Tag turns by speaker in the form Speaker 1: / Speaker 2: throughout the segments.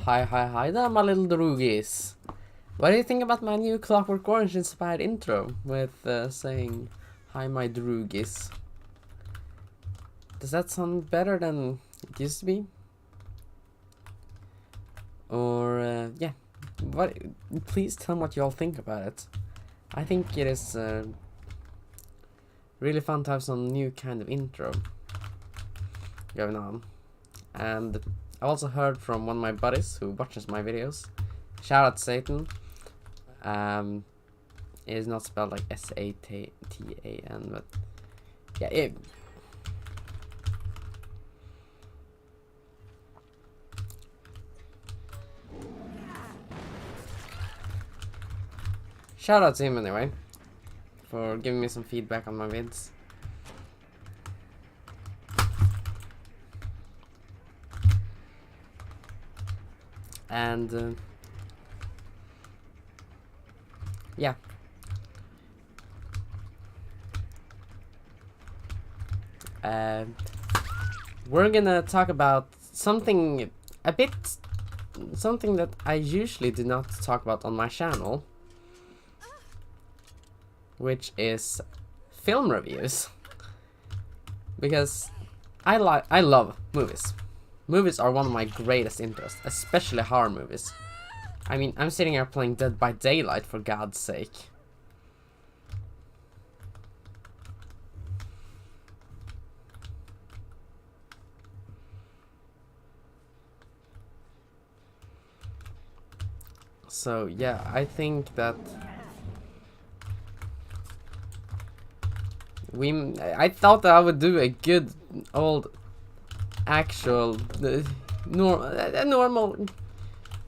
Speaker 1: Hi there, my little droogies. What do you think about my new Clockwork Orange inspired intro with saying, hi my droogies? Does that sound better than it used to be? Or, yeah, what? Please tell me what you all think about it. I think it is really fun to have some new kind of intro going on. And I also heard from one of my buddies who watches my videos. Shout out to Satan. It is not spelled like S-A-T-A-N, but yeah, shout out to him anyway, for giving me some feedback on my vids. And yeah. We're gonna talk about something something that I usually do not talk about on my channel, which is film reviews. Because I love movies. Movies are one of my greatest interests, especially horror movies. I mean, I'm sitting here playing Dead by Daylight, for God's sake. So yeah, I think that I thought that I would do a good old actual normal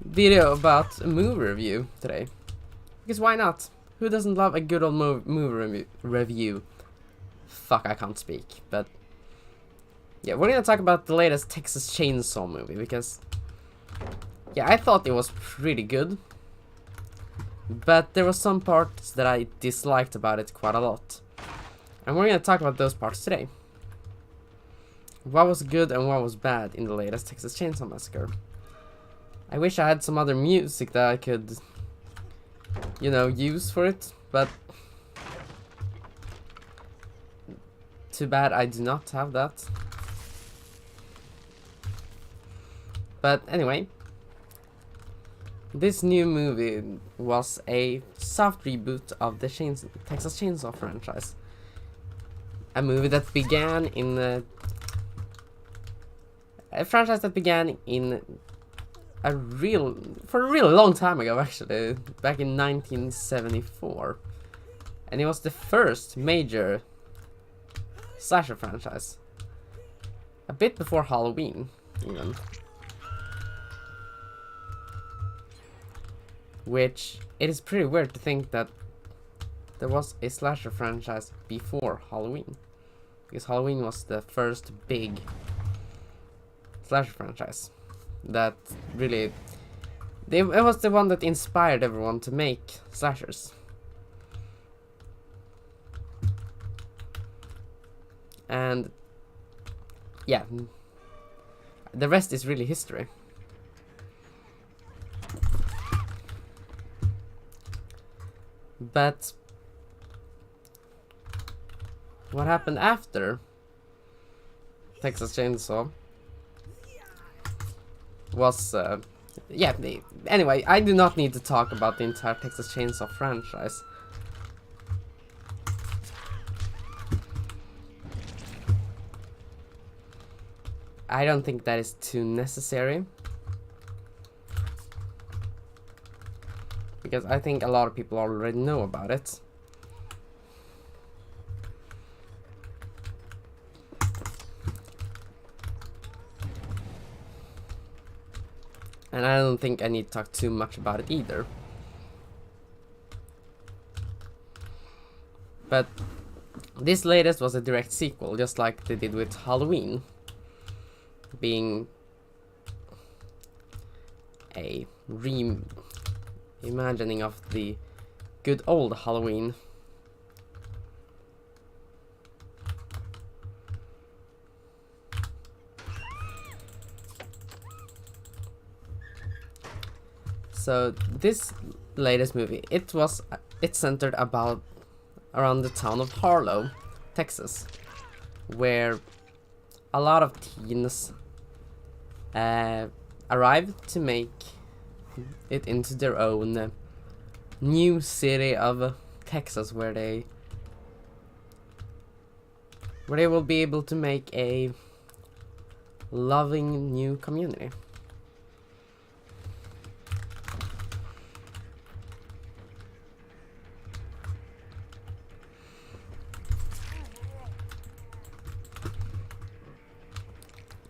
Speaker 1: video about a movie review today, because why not? Who doesn't love a good old movie review? Fuck, I can't speak. But yeah, we're gonna talk about the latest Texas Chainsaw movie, because yeah, I thought it was pretty good, but there were some parts that I disliked about it quite a lot, and we're gonna talk about those parts today. What was good and what was bad in the latest Texas Chainsaw Massacre. I wish I had some other music that I could, you know, use for it, but too bad I do not have that. But anyway, this new movie was a soft reboot of the Texas Chainsaw franchise. A movie that began in a franchise that began in for a really long time ago, actually, back in 1974, and it was the first major slasher franchise, a bit before Halloween, even. Which, it is pretty weird to think that there was a slasher franchise before Halloween, because Halloween was the first big slasher franchise that really, it was the one that inspired everyone to make slashers. And yeah, the rest is really history. But what happened after Texas Chainsaw was, yeah, anyway, I do not need to talk about the entire Texas Chainsaw franchise. I don't think that is too necessary, because I think a lot of people already know about it. And I don't think I need to talk too much about it either. But this latest was a direct sequel, just like they did with Halloween, being a reimagining of the good old Halloween. So this latest movie, it's centered around the town of Harlow, Texas, where a lot of teens arrive to make it into their own new city of Texas, where they will be able to make a loving new community.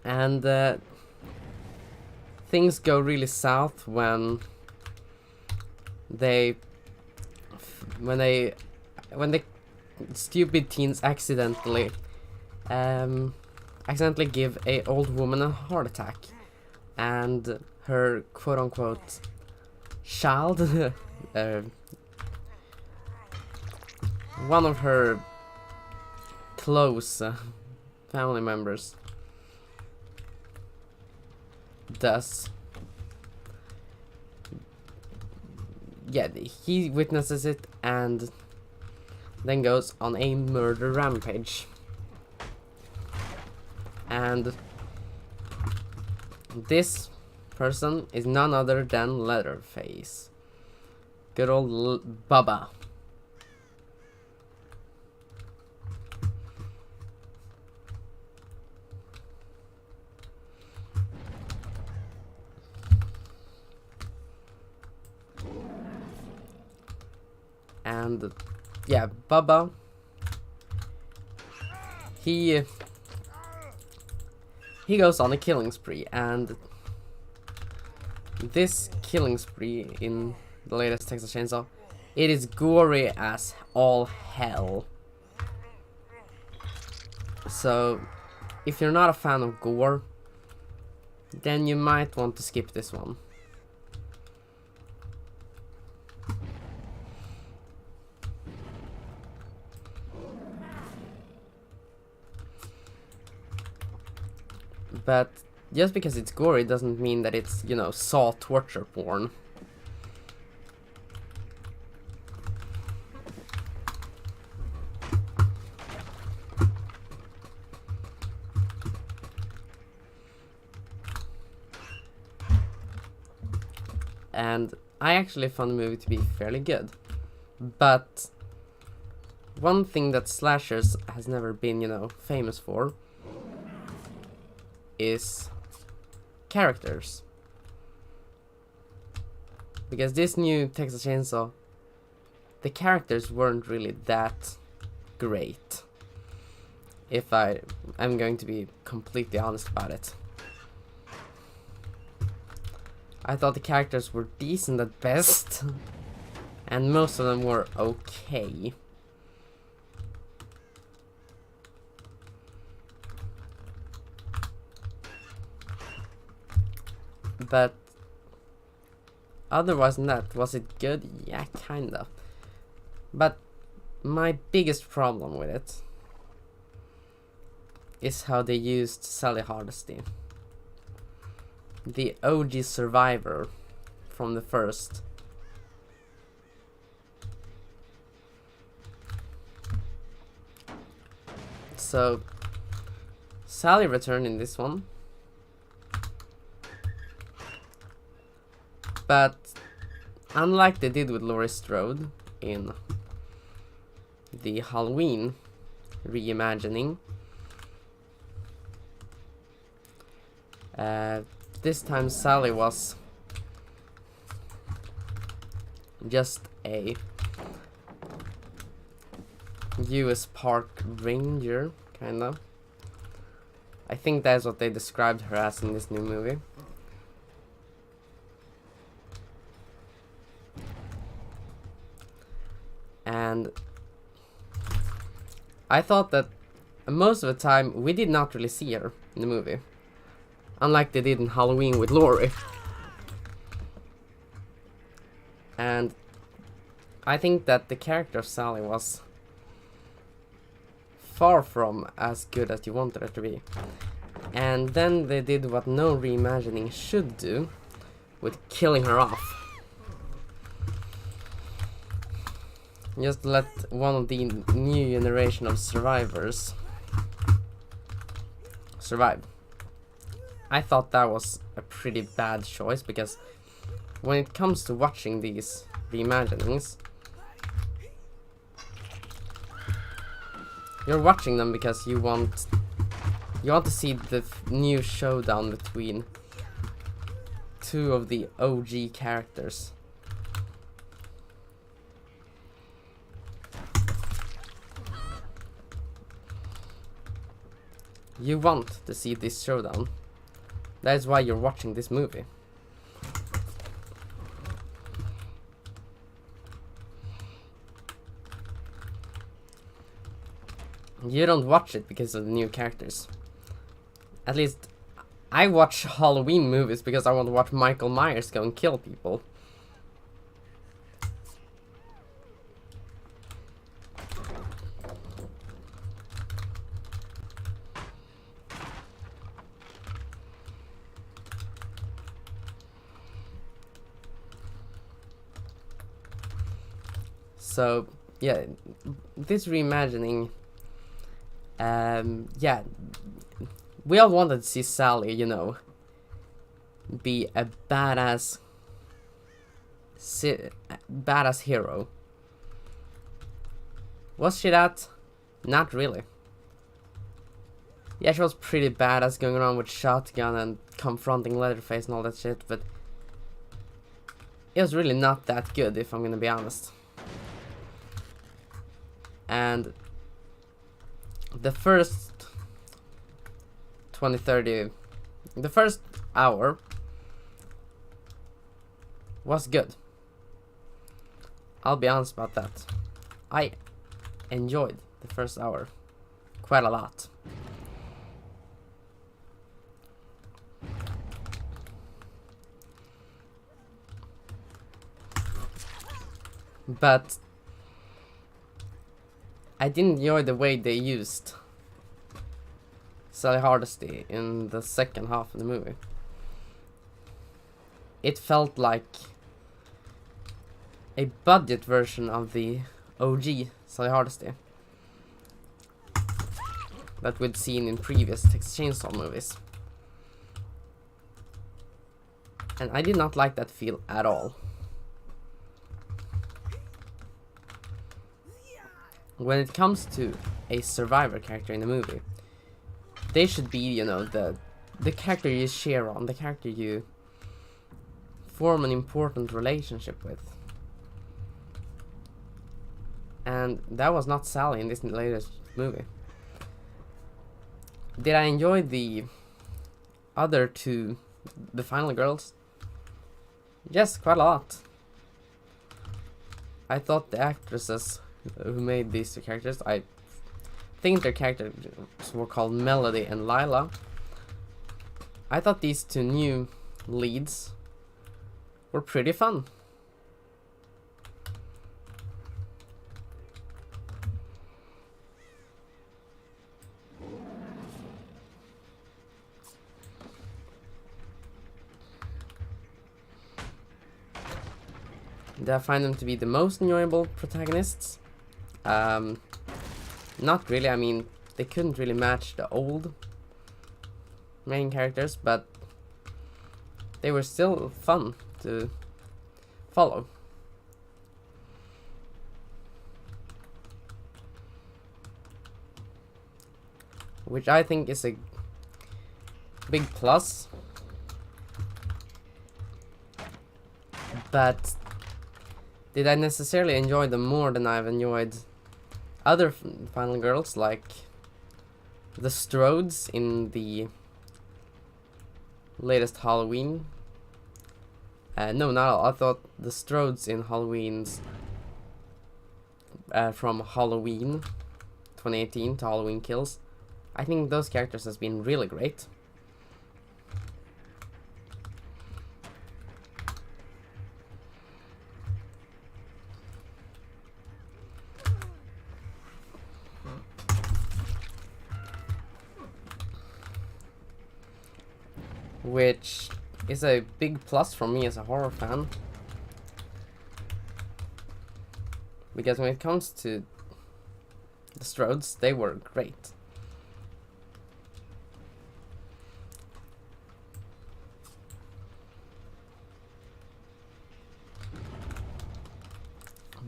Speaker 1: And things go really south when the stupid teens accidentally give a old woman a heart attack, and her quote-unquote child, one of her close family members, does. Yeah, he witnesses it and then goes on a murder rampage. And this person is none other than Leatherface. Good old Bubba. And yeah, Bubba, he goes on a killing spree, and this killing spree in the latest Texas Chainsaw, it is gory as all hell. So if you're not a fan of gore, then you might want to skip this one. But just because it's gory doesn't mean that it's, you know, Saw torture porn. And I actually found the movie to be fairly good. But one thing that slashers has never been, you know, famous for is characters. Because this new Texas Chainsaw, the characters weren't really that great, if I'm going to be completely honest about it. I thought the characters were decent at best, and most of them were okay. But otherwise than that, was it good? Yeah, kinda. But my biggest problem with it is how they used Sally Hardesty, the OG survivor from the first. So Sally returned in this one. But unlike they did with Laurie Strode in the Halloween reimagining, this time Sally was just a US Park Ranger, kinda. I think that's what they described her as in this new movie. And I thought that most of the time we did not really see her in the movie, unlike they did in Halloween with Laurie. And I think that the character of Sally was far from as good as you wanted her to be. And then they did what no reimagining should do, with killing her off. Just let one of the new generation of survivors survive. I thought that was a pretty bad choice, because when it comes to watching these reimaginings, you're watching them because you want to see the new showdown between two of the OG characters. You want to see this showdown. That is why you're watching this movie. You don't watch it because of the new characters. At least, I watch Halloween movies because I want to watch Michael Myers go and kill people. So, yeah, this reimagining, yeah, we all wanted to see Sally, you know, be a badass hero. Was she that? Not really. Yeah, she was pretty badass, going around with shotgun and confronting Leatherface and all that shit, but it was really not that good, if I'm gonna be honest. And the first 20-30, the first hour was good. I'll be honest about that. I enjoyed the first hour quite a lot. But I didn't enjoy the way they used Sally Hardesty in the second half of the movie. It felt like a budget version of the OG Sally Hardesty that we'd seen in previous Texas Chainsaw movies. And I did not like that feel at all. When it comes to a survivor character in the movie, they should be, you know, the character you share on, the character you form an important relationship with. And that was not Sally in this latest movie. Did I enjoy the other two, the final girls? Yes, quite a lot. I thought the actresses who made these two characters, I think their characters were called Melody and Lila. I thought these two new leads were pretty fun. Did I find them to be the most enjoyable protagonists? Not really. I mean, they couldn't really match the old main characters, but they were still fun to follow. Which I think is a big plus. But did I necessarily enjoy them more than I've enjoyed other final girls, like the Strodes in the latest Halloween? No, not all. I thought the Strodes in Halloween's from Halloween 2018 to Halloween Kills, I think those characters has been really great. Which is a big plus for me as a horror fan. Because when it comes to the Strodes, they were great.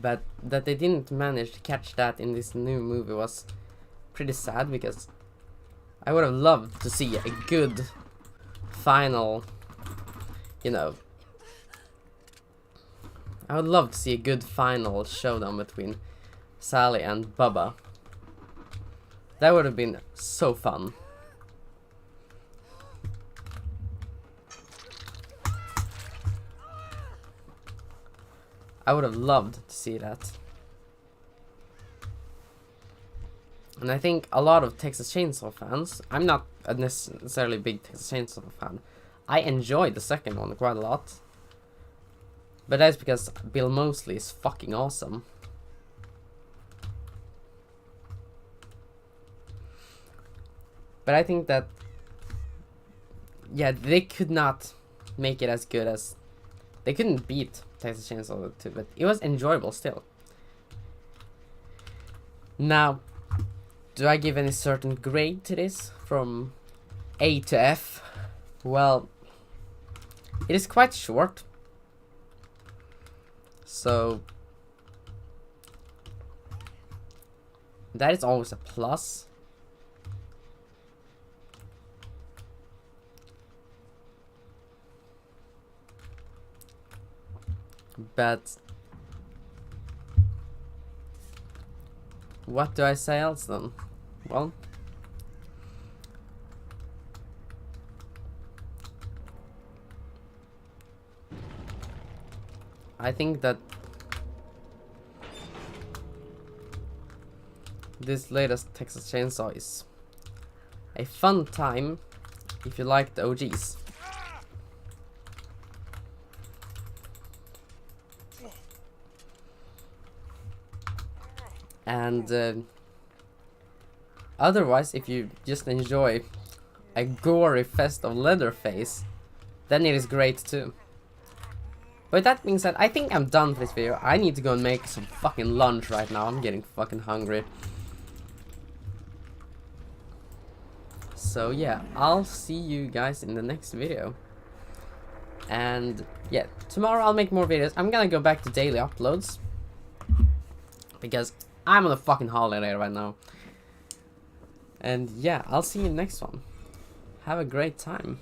Speaker 1: But that they didn't manage to catch that in this new movie was pretty sad, because I would have loved to see a good final, you know, I would love to see a good final showdown between Sally and Bubba. That would have been so fun. I would have loved to see that. And I think a lot of Texas Chainsaw fans, I'm not a necessarily big Texas Chainsaw fan, I enjoyed the second one quite a lot. But that's because Bill Moseley is fucking awesome. But I think that, yeah, they could not make it as good as, they couldn't beat Texas Chainsaw 2, but it was enjoyable still. Now, do I give any certain grade to this from A to F? Well, it is quite short. So that is always a plus. But what do I say else then? Well, I think that this latest Texas Chainsaw is a fun time if you like the OGs. And otherwise, if you just enjoy a gory fest of Leatherface, then it is great too. But that being said, I think I'm done for this video. I need to go and make some fucking lunch right now. I'm getting fucking hungry. So yeah, I'll see you guys in the next video. And yeah, tomorrow I'll make more videos. I'm gonna go back to daily uploads, because I'm on a fucking holiday right now. And yeah, I'll see you next one. Have a great time.